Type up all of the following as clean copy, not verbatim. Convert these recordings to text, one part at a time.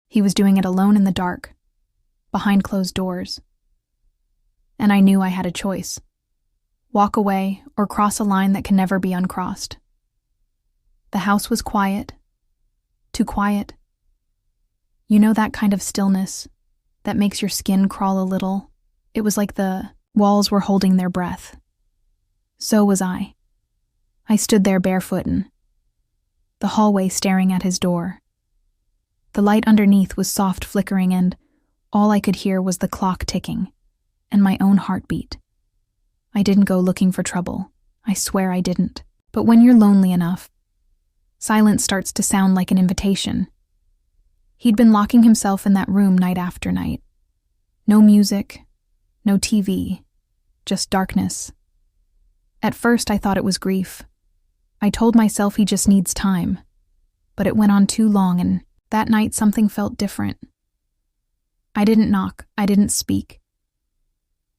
He was doing it alone in the dark, behind closed doors. And I knew I had a choice. Walk away or cross a line that can never be uncrossed. The house was quiet. Too quiet. You know that kind of stillness that makes your skin crawl a little? It was like the walls were holding their breath. So was I. I stood there barefoot in the hallway staring at his door. The light underneath was soft flickering and all I could hear was the clock ticking and my own heartbeat. I didn't go looking for trouble. I swear I didn't. But when you're lonely enough, silence starts to sound like an invitation. He'd been locking himself in that room night after night. No music, no TV, just darkness. At first I thought it was grief. I told myself he just needs time. But it went on too long, and that night something felt different. I didn't knock, I didn't speak.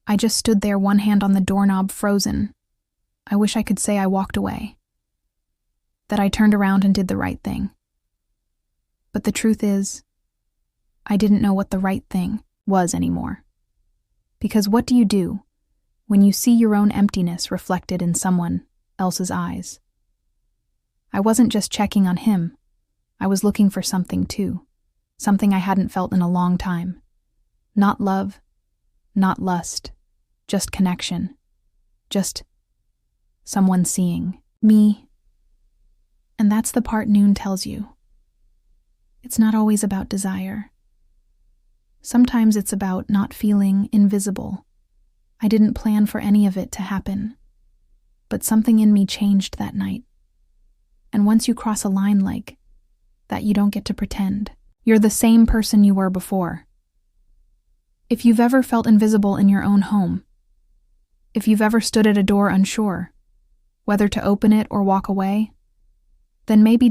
I just stood there, one hand on the doorknob, frozen. I wish I could say I walked away, that I turned around and did the right thing. But the truth is, I didn't know what the right thing was anymore. Because what do you do when you see your own emptiness reflected in someone else's eyes? I wasn't just checking on him. I was looking for something too, something I hadn't felt in a long time. Not love, not lust, just connection, just someone seeing me. And that's the part Noon tells you. It's not always about desire. Sometimes it's about not feeling invisible. I didn't plan for any of it to happen, but something in me changed that night. And once you cross a line like that, you don't get to pretend. You're the same person you were before. If you've ever felt invisible in your own home, if you've ever stood at a door unsure whether to open it or walk away, then maybe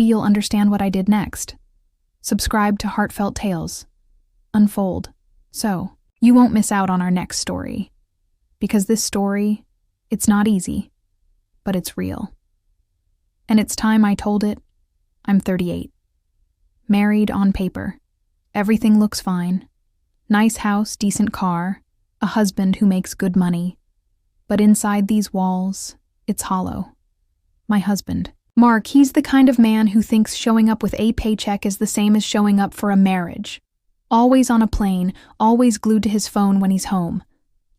you'll understand what I did next. Subscribe to Heartfelt Tales. Unfold. So you won't miss out on our next story. Because this story, it's not easy, but it's real. And it's time I told it. I'm 38. Married on paper. Everything looks fine. Nice house, decent car, a husband who makes good money. But inside these walls, it's hollow. My husband. Mark, he's the kind of man who thinks showing up with a paycheck is the same as showing up for a marriage. Always on a plane, always glued to his phone when he's home.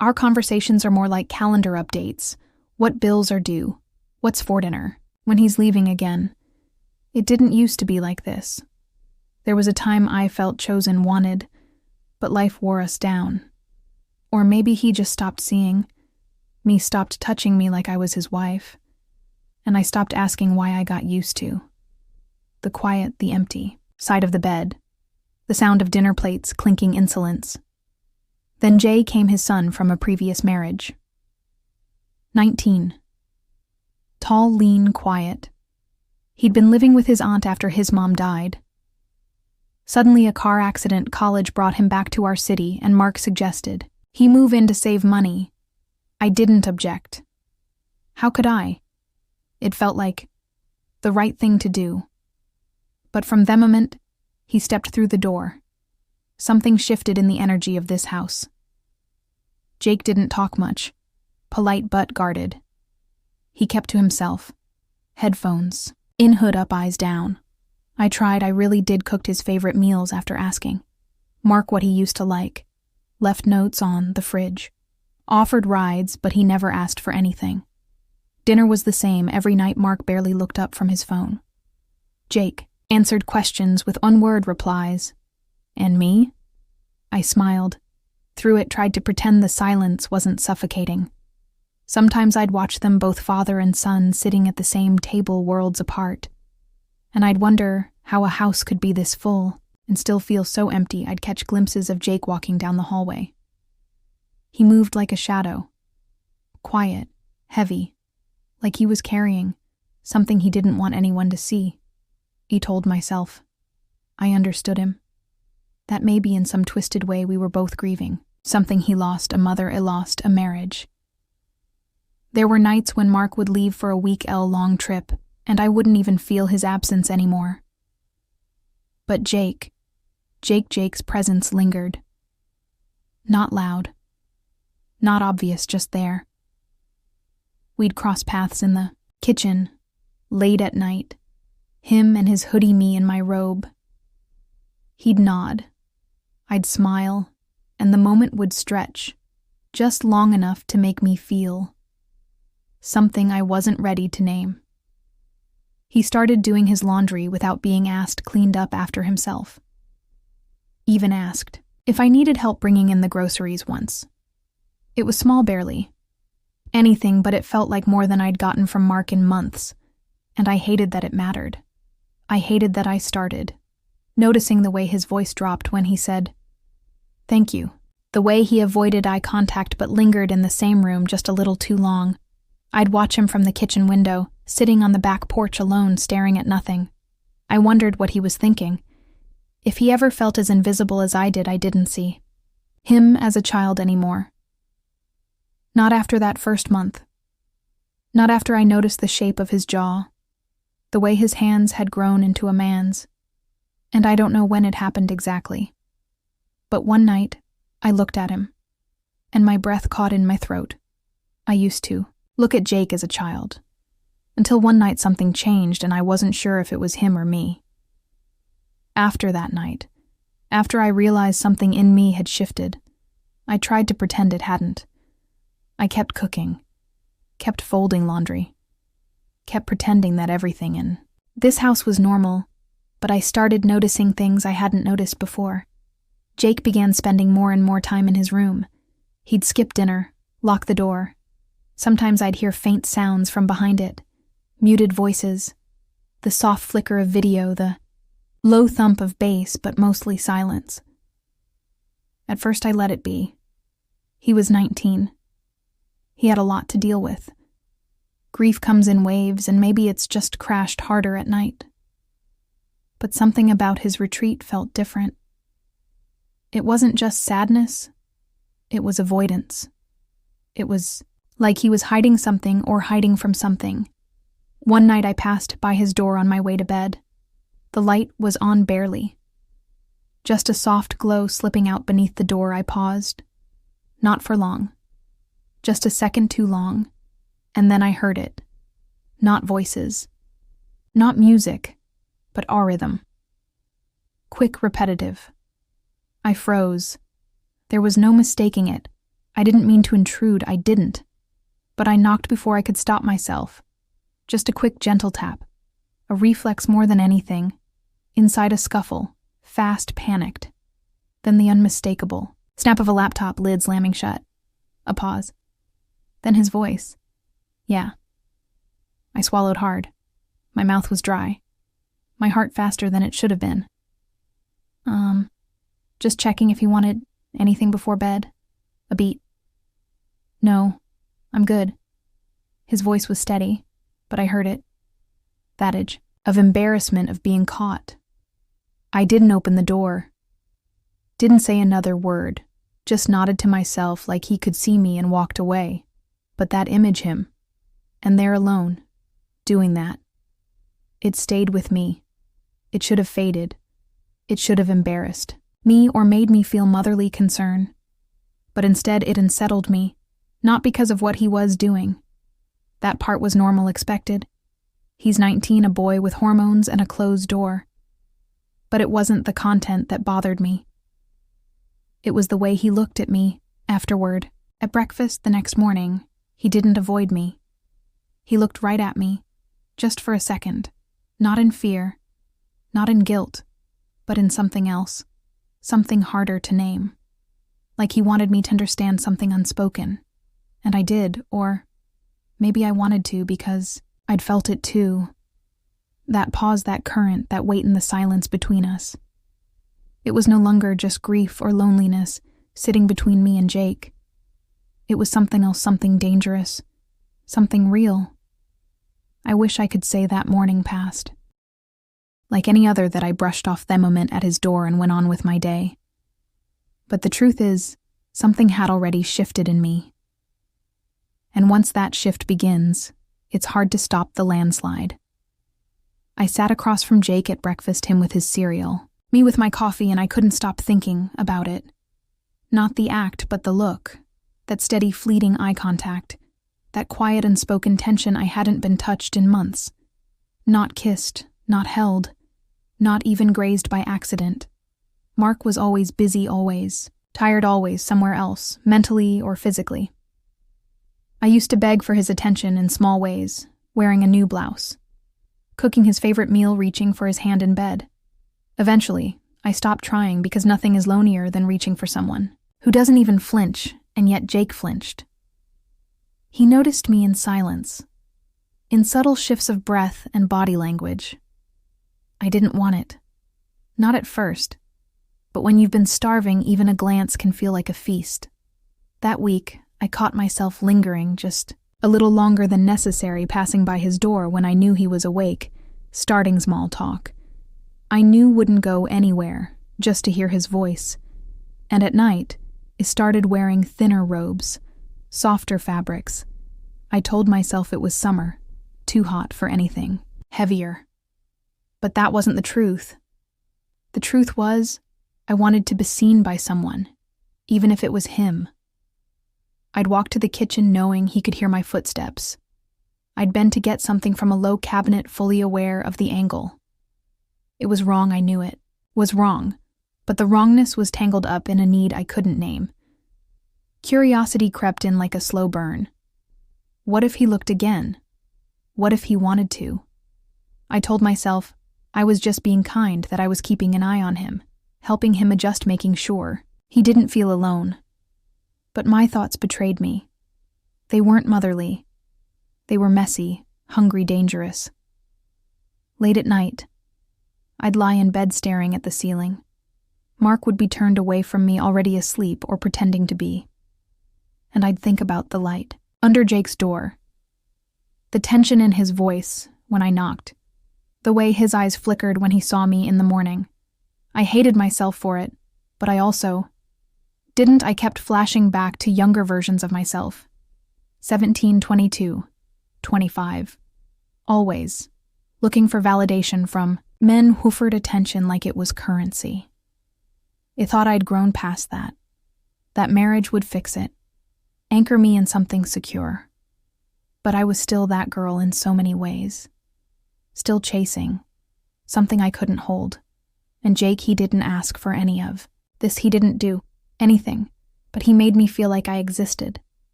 Our conversations are more like calendar updates. What bills are due? What's for dinner? When he's leaving again. It didn't used to be like this. There was a time I felt chosen, wanted, but life wore us down. Or maybe he just stopped seeing me, stopped touching me like I was his wife. And I stopped asking why I got used to the quiet, the empty side of the bed, the sound of dinner plates clinking insolence. Then Jay came, his son from a previous marriage. 19. Tall, lean, quiet. He'd been living with his aunt after his mom died. Suddenly a car accident, college brought him back to our city, and Mark suggested he move in to save money. I didn't object. How could I? It felt like the right thing to do. But from that moment, he stepped through the door. Something shifted in the energy of this house. Jake didn't talk much, polite but guarded. He kept to himself. Headphones, in hood up, eyes down. I really did cooked his favorite meals after asking. Mark what he used to like. Left notes on the fridge. Offered rides, but he never asked for anything. Dinner was the same every night. Mark barely looked up from his phone. Jake answered questions with one-word replies. And me? I smiled. Through it, tried to pretend the silence wasn't suffocating. Sometimes I'd watch them, both father and son, sitting at the same table worlds apart. And I'd wonder how a house could be this full and still feel so empty. I'd catch glimpses of Jake walking down the hallway. He moved like a shadow. Quiet, heavy, like he was carrying something he didn't want anyone to see. He told myself. I understood him. That maybe in some twisted way we were both grieving. Something he lost, a mother, lost, a marriage. There were nights when Mark would leave for a week-long trip, and I wouldn't even feel his absence anymore. But Jake, Jake's presence lingered. Not loud. Not obvious, just there. We'd cross paths in the kitchen, late at night, him and his hoodie, me in my robe. He'd nod. I'd smile, and the moment would stretch, just long enough to make me feel something I wasn't ready to name. He started doing his laundry without being asked, cleaned up after himself. Even asked if I needed help bringing in the groceries once. It was small, barely. Anything, but it felt like more than I'd gotten from Mark in months, and I hated that it mattered. I hated that I started, noticing the way his voice dropped when he said, "Thank you." The way he avoided eye contact but lingered in the same room just a little too long. I'd watch him from the kitchen window, sitting on the back porch alone, staring at nothing. I wondered what he was thinking. If he ever felt as invisible as I did, I didn't see him as a child anymore. Not after that first month. Not after I noticed the shape of his jaw, the way his hands had grown into a man's. And I don't know when it happened exactly. But one night, I looked at him, and my breath caught in my throat. I used to look at Jake as a child, until one night something changed and I wasn't sure if it was him or me. After that night, after I realized something in me had shifted, I tried to pretend it hadn't. I kept cooking, kept folding laundry, kept pretending that everything in this house was normal, but I started noticing things I hadn't noticed before. Jake began spending more and more time in his room. He'd skip dinner, lock the door. Sometimes I'd hear faint sounds from behind it, muted voices, the soft flicker of video, the low thump of bass, but mostly silence. At first I let it be. He was 19. He had a lot to deal with. Grief comes in waves, and maybe it's just crashed harder at night. But something about his retreat felt different. It wasn't just sadness, it was avoidance. It was like he was hiding something or hiding from something. One night I passed by his door on my way to bed. The light was on barely. Just a soft glow slipping out beneath the door. I paused. Not for long. Just a second too long. And then I heard it. Not voices. Not music, but our rhythm. Quick, repetitive. I froze. There was no mistaking it. I didn't mean to intrude, I didn't. But I knocked before I could stop myself. Just a quick, gentle tap. A reflex more than anything. Inside a scuffle, fast, panicked. Then the unmistakable snap of a laptop lid slamming shut. A pause. Then his voice. Yeah. I swallowed hard. My mouth was dry. My heart faster than it should have been. Just checking if you wanted anything before bed. A beat. No, I'm good. His voice was steady, but I heard it. That edge of embarrassment of being caught. I didn't open the door. Didn't say another word, just nodded to myself like he could see me and walked away. But that image him, and there alone, doing that. It stayed with me. It should have faded. It should have embarrassed me or made me feel motherly concern. But instead it unsettled me, not because of what he was doing. That part was normal, expected. He's 19, a boy with hormones and a closed door. But it wasn't the content that bothered me. It was the way he looked at me afterward. At breakfast the next morning, he didn't avoid me. He looked right at me, just for a second, not in fear, not in guilt, but in something else, something harder to name. Like he wanted me to understand something unspoken. And I did, or maybe I wanted to because I'd felt it too. That pause, that current, that weight in the silence between us. It was no longer just grief or loneliness sitting between me and Jake. It was something else, something dangerous, something real. I wish I could say that morning passed. Like any other that I brushed off the moment at his door and went on with my day. But the truth is, something had already shifted in me. And once that shift begins, it's hard to stop the landslide. I sat across from Jake at breakfast, him with his cereal, Me with my coffee, and I couldn't stop thinking about it. Not the act, but the look, that steady, fleeting eye contact, that quiet, unspoken tension I hadn't been touched in months. Not kissed, not held, not even grazed by accident. Mark was always busy, always, tired always, somewhere else, mentally or physically. I used to beg for his attention in small ways, wearing a new blouse, cooking his favorite meal, reaching for his hand in bed. Eventually, I stopped trying because nothing is lonelier than reaching for someone who doesn't even flinch, and yet Jake flinched. He noticed me in silence, in subtle shifts of breath and body language. I didn't want it. Not at first. But when you've been starving, even a glance can feel like a feast. That week, I caught myself lingering just a little longer than necessary, passing by his door when I knew he was awake, starting small talk. I knew wouldn't go anywhere, just to hear his voice. And at night, I started wearing thinner robes, softer fabrics. I told myself it was summer, too hot for anything, heavier. But that wasn't the truth. The truth was, I wanted to be seen by someone, even if it was him. I'd walk to the kitchen knowing he could hear my footsteps. I'd bend to get something from a low cabinet, fully aware of the angle. It was wrong, I knew it. Was wrong, but the wrongness was tangled up in a need I couldn't name. Curiosity crept in like a slow burn. What if he looked again? What if he wanted to? I told myself I was just being kind, that I was keeping an eye on him, helping him adjust, making sure he didn't feel alone. But my thoughts betrayed me. They weren't motherly. They were messy, hungry, dangerous. Late at night, I'd lie in bed staring at the ceiling. Mark would be turned away from me, already asleep or pretending to be. And I'd think about the light under Jake's door. The tension in his voice when I knocked. The way his eyes flickered when he saw me in the morning. I hated myself for it, but I also didn't. I kept flashing back to younger versions of myself. 17, 22, 25. Always looking for validation from men who offered attention like it was currency. I thought I'd grown past that. That marriage would fix it, anchor me in something secure. But I was still that girl in so many ways. Still chasing something I couldn't hold. And Jake, he didn't ask for any of this. He didn't do anything, but he made me feel like I existed,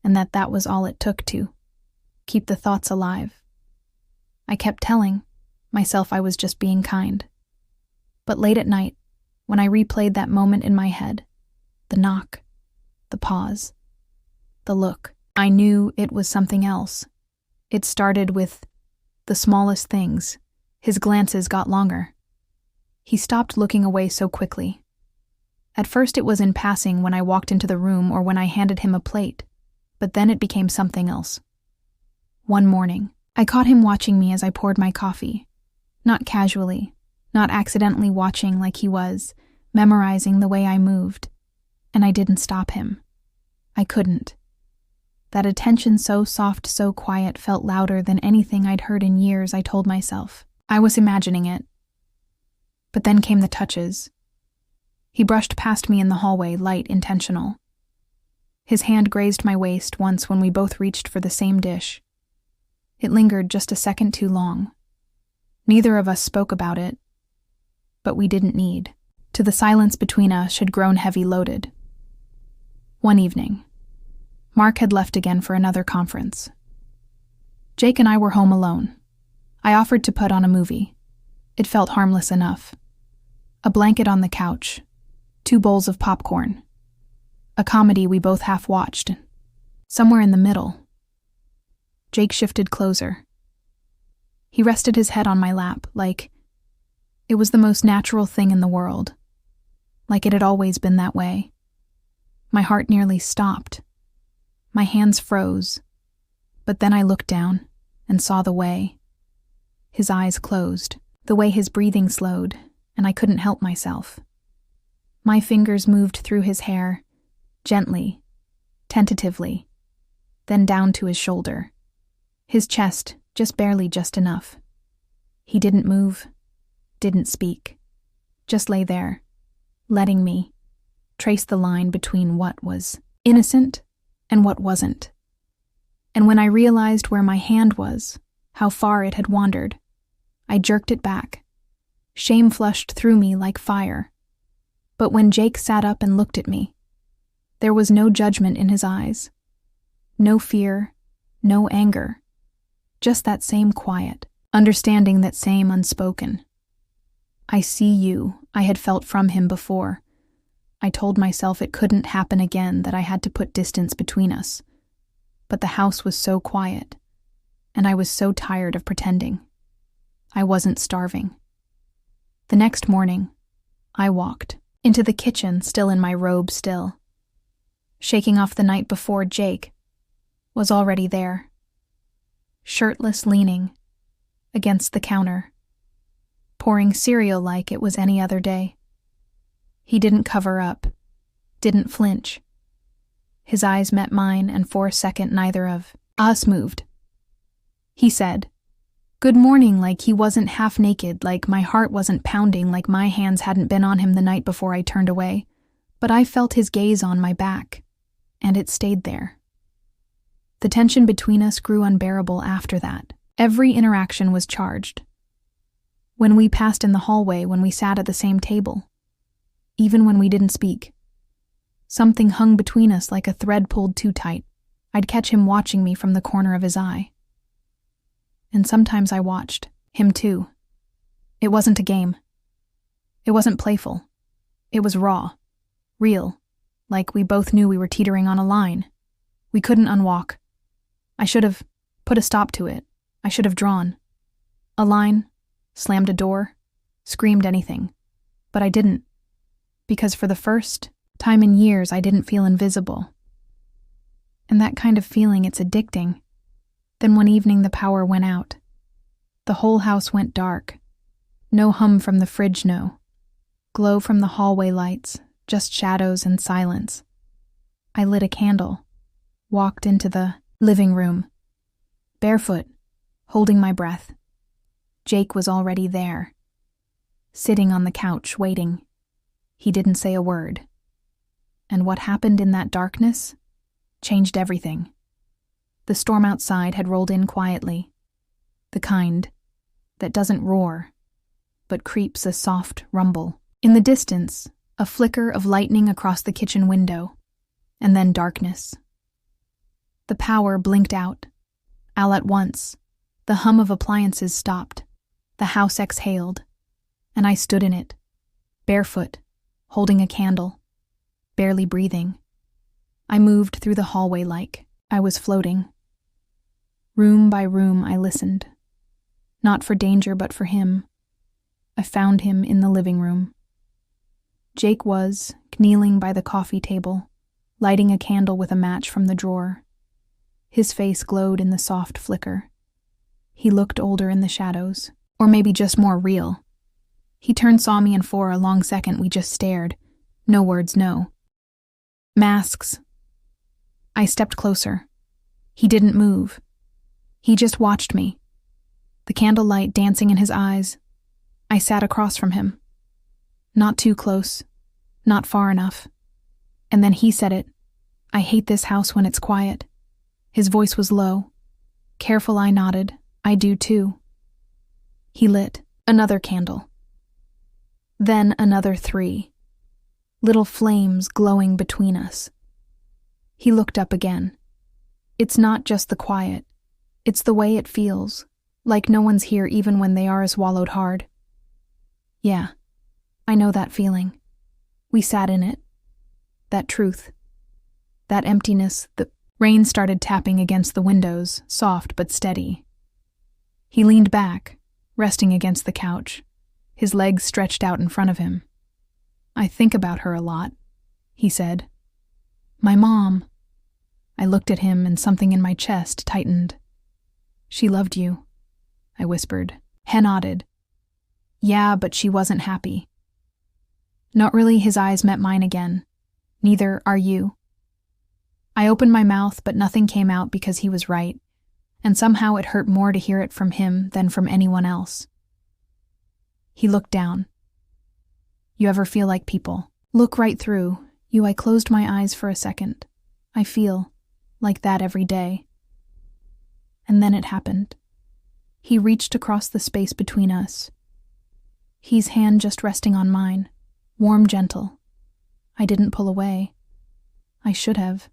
and that was all it took to keep the thoughts alive. I kept telling myself I was just being kind. But late at night, when I replayed that moment in my head, the knock, the pause, the look, I knew it was something else. It started with the smallest things. His glances got longer. He stopped looking away so quickly. At first it was in passing when I walked into the room or when I handed him a plate, but then it became something else. One morning, I caught him watching me as I poured my coffee. Not casually, not accidentally watching like he was, memorizing the way I moved. And I didn't stop him. I couldn't. That attention, so soft, so quiet, felt louder than anything I'd heard in years, I told myself. I was imagining it. But then came the touches. He brushed past me in the hallway, light, intentional. His hand grazed my waist once when we both reached for the same dish. It lingered just a second too long. Neither of us spoke about it, but we didn't need to. The silence between us had grown heavy-loaded. One evening, Mark had left again for another conference. Jake and I were home alone. I offered to put on a movie. It felt harmless enough. A blanket on the couch, 2 bowls of popcorn. A comedy we both half-watched. Somewhere in the middle, Jake shifted closer. He rested his head on my lap, like it was the most natural thing in the world. Like it had always been that way. My heart nearly stopped. My hands froze. But then I looked down and saw the way. His eyes closed, the way his breathing slowed, and I couldn't help myself. My fingers moved through his hair, gently, tentatively, then down to his shoulder. His chest, just barely, just enough. He didn't move, didn't speak. just lay there, letting me trace the line between what was innocent and what wasn't. And when I realized where my hand was, how far it had wandered, I jerked it back. Shame flushed through me like fire. But when Jake sat up and looked at me, there was no judgment in his eyes. No fear, no anger. Just that same quiet, understanding, that same unspoken. "I see you," I had felt from him before. I told myself it couldn't happen again, that I had to put distance between us. But the house was so quiet, and I was so tired of pretending. I wasn't starving. The next morning, I walked into the kitchen, still in my robe still. Shaking off the night before, Jake was already there, shirtless, leaning against the counter, pouring cereal like it was any other day. He didn't cover up, didn't flinch. His eyes met mine, and for a second neither of us moved. He said, "Good morning," like he wasn't half naked, like my heart wasn't pounding, like my hands hadn't been on him the night before I turned away. But I felt his gaze on my back, and it stayed there. The tension between us grew unbearable after that. Every interaction was charged. When we passed in the hallway, when we sat at the same table, even when we didn't speak, something hung between us like a thread pulled too tight. I'd catch him watching me from the corner of his eye. And sometimes I watched him too. It wasn't a game. It wasn't playful. It was raw, real, like we both knew we were teetering on a line. We couldn't unwalk. I should have put a stop to it. I should have drawn a line, slammed a door, screamed anything. But I didn't, because for the first time in years I didn't feel invisible. And that kind of feeling, it's addicting. Then one evening the power went out. The whole house went dark. No hum from the fridge, no glow from the hallway lights, just shadows and silence. I lit a candle, walked into the living room, barefoot, holding my breath. Jake was already there, sitting on the couch, waiting. He didn't say a word. And what happened in that darkness changed everything. The storm outside had rolled in quietly, the kind that doesn't roar, but creeps a soft rumble. In the distance, a flicker of lightning across the kitchen window, and then darkness. The power blinked out. All at once, the hum of appliances stopped. The house exhaled, and I stood in it, barefoot, holding a candle, barely breathing. I moved through the hallway like I was floating. Room by room I listened, not for danger but for him. I found him in the living room. Jake was kneeling by the coffee table, lighting a candle with a match from the drawer. His face glowed in the soft flicker. He looked older in the shadows, or maybe just more real. He turned, saw me, and for a long second we just stared. No words, no masks. I stepped closer. He didn't move. He just watched me, the candlelight dancing in his eyes. I sat across from him. Not too close, not far enough. And then he said it. "I hate this house when it's quiet." His voice was low. Careful, I nodded. "I do too." He lit another candle. Then another 3. Little flames glowing between us. He looked up again. "It's not just the quiet. It's the way it feels, like no one's here even when they are swallowed hard." "Yeah, I know that feeling." We sat in it. That truth. That emptiness. The rain started tapping against the windows, soft but steady. He leaned back, resting against the couch, his legs stretched out in front of him. "I think about her a lot," he said. "My mom." I looked at him and something in my chest tightened. "She loved you," I whispered. He nodded. "Yeah, but she wasn't happy." "Not really." His eyes met mine again. "Neither are you." I opened my mouth, but nothing came out because he was right, and somehow it hurt more to hear it from him than from anyone else. He looked down. You ever feel like people look right through you? I closed my eyes for a second. I feel like that every day. And then it happened. He reached across the space between us. His hand just resting on mine, warm, gentle. I didn't pull away. I should have,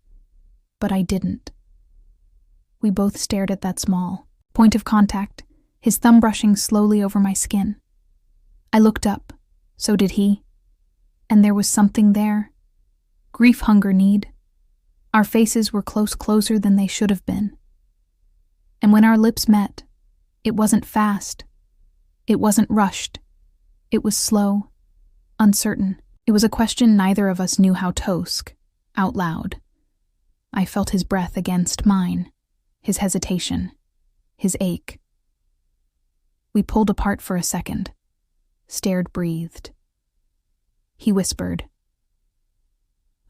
but I didn't. We both stared at that small point of contact, his thumb brushing slowly over my skin. I looked up, so did he. And there was something there. Grief, hunger, need. Our faces were closer than they should have been. And when our lips met, it wasn't fast. It wasn't rushed. It was slow, uncertain. It was a question neither of us knew how to ask out loud. I felt his breath against mine, his hesitation, his ache. We pulled apart for a second, stared, breathed. He whispered,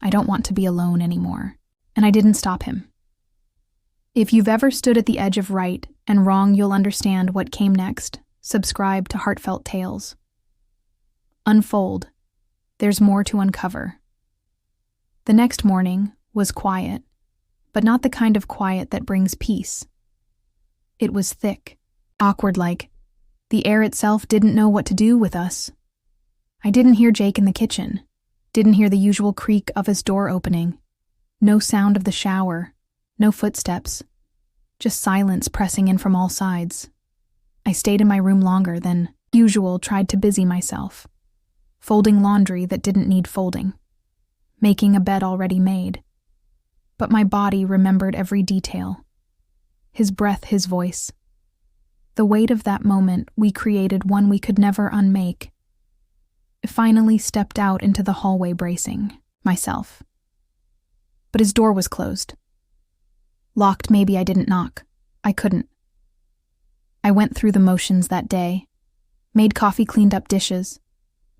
"I don't want to be alone anymore," and I didn't stop him. If you've ever stood at the edge of right and wrong, you'll understand what came next. Subscribe to Heartfelt Tales. Unfold. There's more to uncover. The next morning was quiet, but not the kind of quiet that brings peace. It was thick, awkward, like the air itself didn't know what to do with us. I didn't hear Jake in the kitchen, didn't hear the usual creak of his door opening, no sound of the shower, no footsteps, just silence pressing in from all sides. I stayed in my room longer than usual, tried to busy myself, folding laundry that didn't need folding, making a bed already made. But my body remembered every detail. His breath, his voice. The weight of that moment we created, one we could never unmake. I finally stepped out into the hallway, bracing myself. But his door was closed. Locked. Maybe I didn't knock. I couldn't. I went through the motions that day. Made coffee, cleaned up dishes.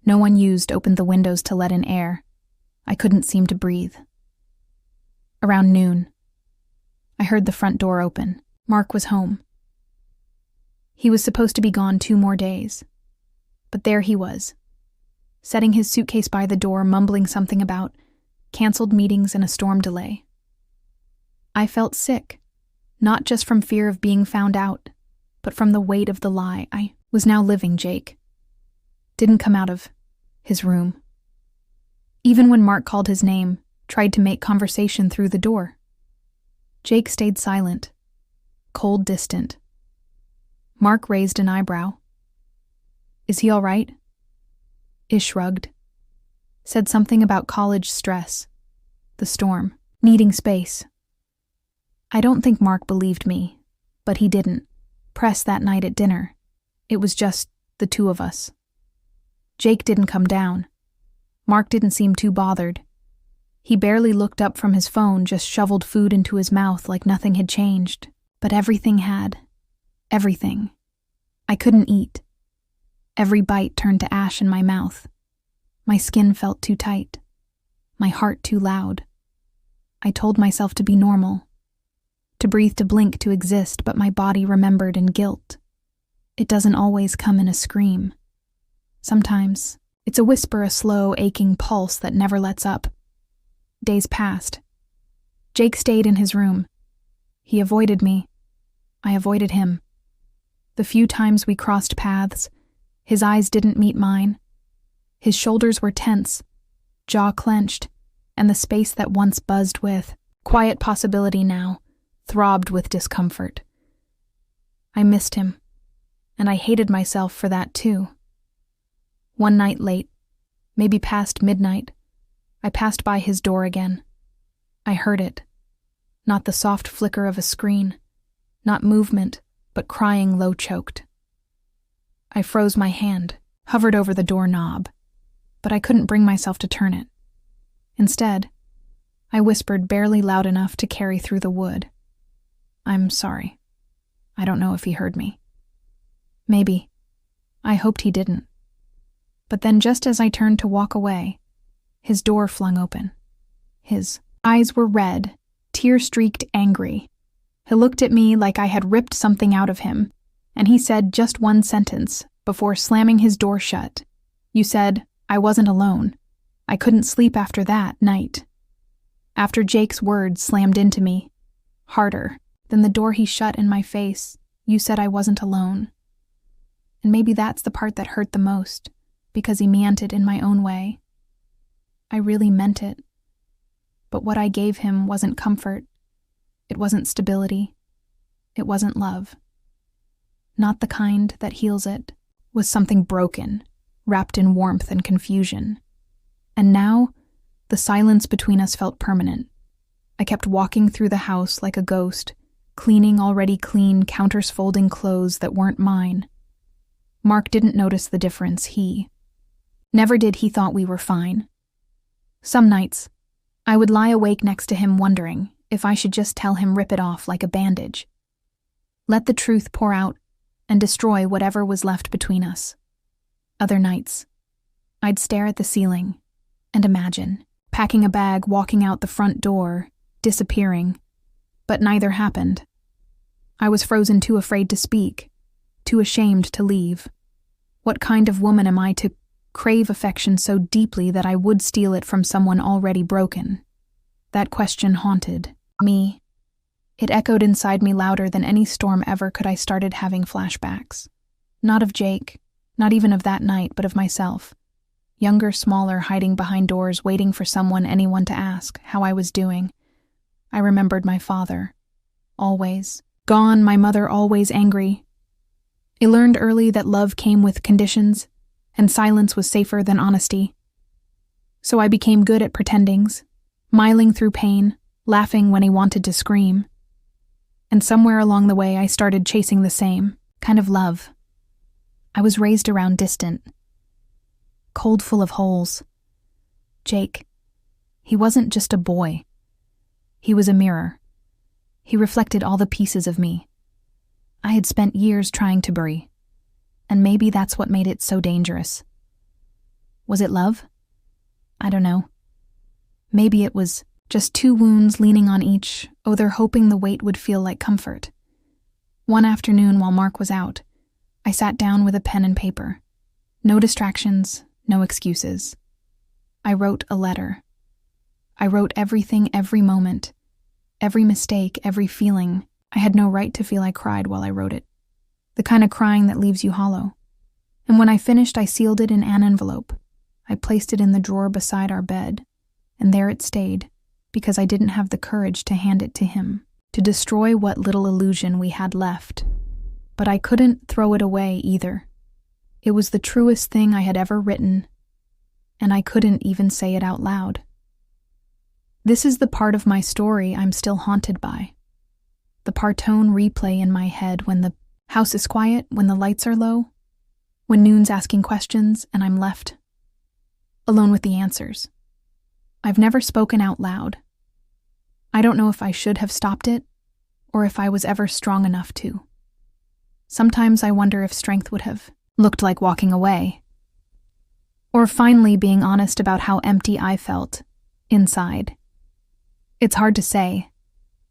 No one used, opened the windows to let in air. I couldn't seem to breathe. Around noon, I heard the front door open. Mark was home. He was supposed to be gone 2 more days. But there he was, setting his suitcase by the door, mumbling something about canceled meetings and a storm delay. I felt sick, not just from fear of being found out, but from the weight of the lie I was now living. Jake didn't come out of his room. Even when Mark called his name, tried to make conversation through the door, Jake stayed silent, cold, distant. Mark raised an eyebrow. "Is he all right?" I shrugged. Said something about college stress, the storm, needing space. I don't think Mark believed me, but he didn't press that night at dinner. It was just the 2 of us. Jake didn't come down. Mark didn't seem too bothered. He barely looked up from his phone, just shoveled food into his mouth like nothing had changed. But everything had. Everything. I couldn't eat. Every bite turned to ash in my mouth. My skin felt too tight. My heart too loud. I told myself to be normal. To breathe, to blink, to exist, but my body remembered in guilt. It doesn't always come in a scream. Sometimes it's a whisper, a slow, aching pulse that never lets up. Days passed. Jake stayed in his room. He avoided me. I avoided him. The few times we crossed paths, his eyes didn't meet mine. His shoulders were tense, jaw clenched, and the space that once buzzed with quiet possibility now throbbed with discomfort. I missed him, and I hated myself for that too. One night late, maybe past midnight, I passed by his door again. I heard it. Not the soft flicker of a screen, not movement, but crying low choked. I froze my hand, hovered over the doorknob, but I couldn't bring myself to turn it. Instead, I whispered barely loud enough to carry through the wood. "I'm sorry." I don't know if he heard me. Maybe. I hoped he didn't. But then just as I turned to walk away, his door flung open. His eyes were red, tear-streaked, angry. He looked at me like I had ripped something out of him, and he said just one sentence before slamming his door shut. "You said I wasn't alone. I couldn't sleep after that night. After Jake's words slammed into me, harder than the door he shut in my face, you said I wasn't alone. And maybe that's the part that hurt the most, because he meant it in my own way. I really meant it. But what I gave him wasn't comfort. It wasn't stability. It wasn't love. Not the kind that heals it. Was something broken, wrapped in warmth and confusion. And now, the silence between us felt permanent. I kept walking through the house like a ghost, cleaning already clean, counters folding clothes that weren't mine. Mark didn't notice the difference, never did. He thought we were fine. Some nights, I would lie awake next to him wondering if I should just tell him rip it off like a bandage. Let the truth pour out and destroy whatever was left between us. Other nights, I'd stare at the ceiling and imagine packing a bag, walking out the front door, disappearing. But neither happened. I was frozen, too afraid to speak, too ashamed to leave. What kind of woman am I to crave affection so deeply that I would steal it from someone already broken? That question haunted me. It echoed inside me louder than any storm ever could. I started having flashbacks. Not of Jake, not even of that night, but of myself. Younger, smaller, hiding behind doors, waiting for anyone to ask how I was doing. I remembered my father. Always gone, my mother always angry. I learned early that love came with conditions, and silence was safer than honesty. So I became good at pretendings, miling through pain, laughing when he wanted to scream. And somewhere along the way I started chasing the same kind of love. I was raised around distant, cold, full of holes. Jake, he wasn't just a boy. He was a mirror. He reflected all the pieces of me I had spent years trying to bury, and maybe that's what made it so dangerous. Was it love? I don't know. Maybe it was just two wounds leaning on each, they're hoping the weight would feel like comfort. One afternoon while Mark was out, I sat down with a pen and paper. No distractions, no excuses. I wrote a letter. I wrote everything, every moment, every mistake, every feeling. I had no right to feel I cried while I wrote it. The kind of crying that leaves you hollow. And when I finished, I sealed it in an envelope. I placed it in the drawer beside our bed, and there it stayed, because I didn't have the courage to hand it to him, to destroy what little illusion we had left. But I couldn't throw it away either. It was the truest thing I had ever written, and I couldn't even say it out loud. This is the part of my story I'm still haunted by. The partone replay in my head when the house is quiet, when the lights are low, when Noon's asking questions and I'm left alone with the answers. I've never spoken out loud. I don't know if I should have stopped it or if I was ever strong enough to. Sometimes I wonder if strength would have looked like walking away, or finally being honest about how empty I felt inside. It's hard to say,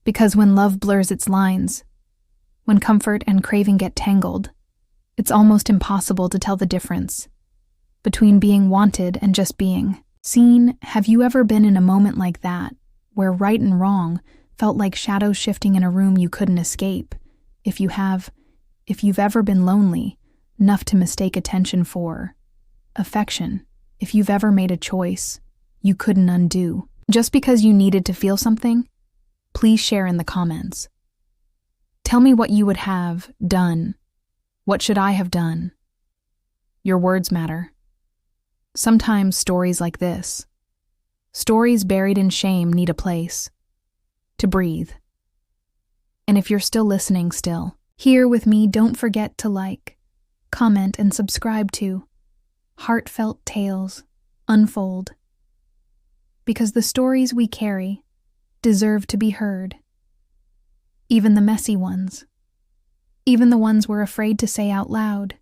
because when love blurs its lines, when comfort and craving get tangled, it's almost impossible to tell the difference between being wanted and just being seen. Have you ever been in a moment like that, where right and wrong felt like shadows shifting in a room you couldn't escape? If you've ever been lonely enough to mistake attention for affection, if you've ever made a choice you couldn't undo, just because you needed to feel something, please share in the comments. Tell me what you would have done. What should I have done? Your words matter. Sometimes stories like this, stories buried in shame, need a place to breathe. And if you're still listening, here with me, don't forget to like, comment, and subscribe to Heartfelt Tales Unfold. Because the stories we carry deserve to be heard. Even the messy ones. Even the ones we're afraid to say out loud.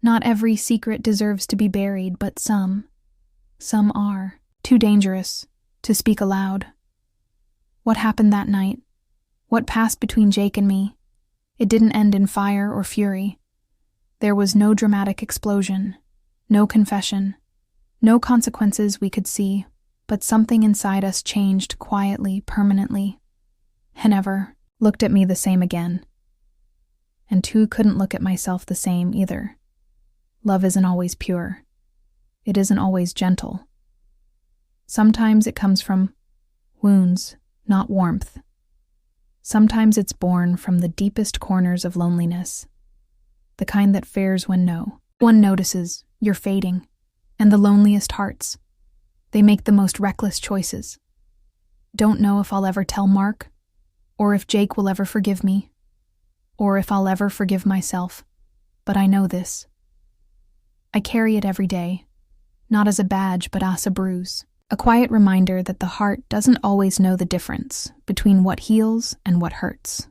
Not every secret deserves to be buried, but some are too dangerous to speak aloud. What happened that night? What passed between Jake and me? It didn't end in fire or fury. There was no dramatic explosion, no confession, No consequences we could see, but something inside us changed quietly, permanently, and never looked at me the same again. And too couldn't look at myself the same either. Love isn't always pure. It isn't always gentle. Sometimes it comes from wounds, not warmth. Sometimes it's born from the deepest corners of loneliness, the kind that fares when no one notices you're fading, and the loneliest hearts, they make the most reckless choices. Don't know if I'll ever tell Mark, or if Jake will ever forgive me, or if I'll ever forgive myself, but I know this. I carry it every day, not as a badge but as a bruise, a quiet reminder that the heart doesn't always know the difference between what heals and what hurts.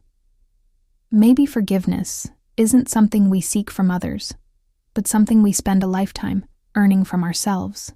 Maybe forgiveness isn't something we seek from others, but something we spend a lifetime earning from ourselves.